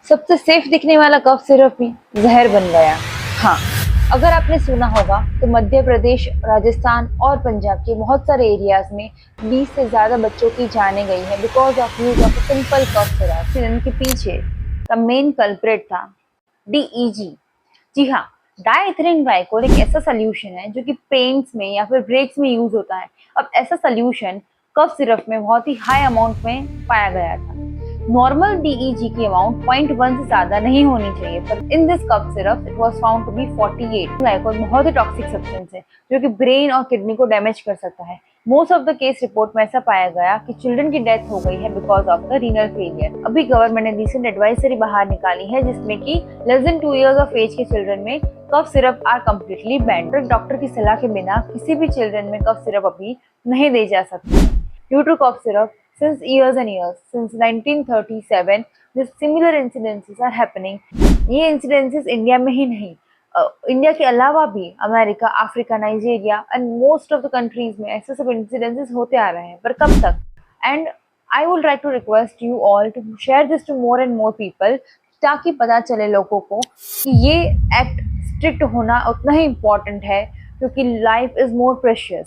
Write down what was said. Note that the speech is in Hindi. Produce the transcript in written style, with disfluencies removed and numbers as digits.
सबसे सेफ दिखने वाला कफ सिरप भी जहर बन गया। हाँ, अगर आपने सुना होगा तो मध्य प्रदेश, राजस्थान और पंजाब के बहुत सारे एरियाज में 20 से ज्यादा बच्चों की जाने गई है because of use of simple cough syrup. इनके पीछे का मेन कल्प्रेट था डीईजी। जी हाँ, डाइएथीलिन ग्लाइकोल एक ऐसा सोल्यूशन है जो कि पेंट्स में या फिर ब्रेक्स में यूज होता है। अब ऐसा सोल्यूशन कफ सिरप में बहुत ही हाई अमाउंट में पाया गया था। नॉर्मल डीईजी की अमाउंट 0.1 से ज्यादा नहीं होनी चाहिए, पर in this cough syrup it was found to be 48। Glycol बहुत ही टॉक्सिक सब्सटेंस है जो कि ब्रेन और किडनी को डैमेज कर सकता है। Most of the case report में ऐसा पाया गया कि चिल्ड्रन की डेथ हो गई है because of the renal failure. अभी गवर्नमेंट ने रिसेंट एडवाइजरी बाहर निकाली है जिसमें कि less than 2 years of age के चिल्ड्रन में cough syrup are completely banned. Doctor की सलाह के बिना किसी भी चिल्ड्रन में कफ सिरप अभी नहीं दी जा सकती। Due to cough syrup since years and years, since 1937, this similar incidences are happening. ये incidences इंडिया में ही नहीं, इंडिया के अलावा भी America, Africa, Nigeria and most of the countries में ऐसे सब इंसिडेंसेस होते आ रहे हैं, पर कब तक? And I would like to request you all to share this to more and more people, ताकि पता चले लोगों को कि ये एक्ट स्ट्रिक्ट होना उतना ही इम्पोर्टेंट है, क्योंकि लाइफ इज मोर प्रेशियस।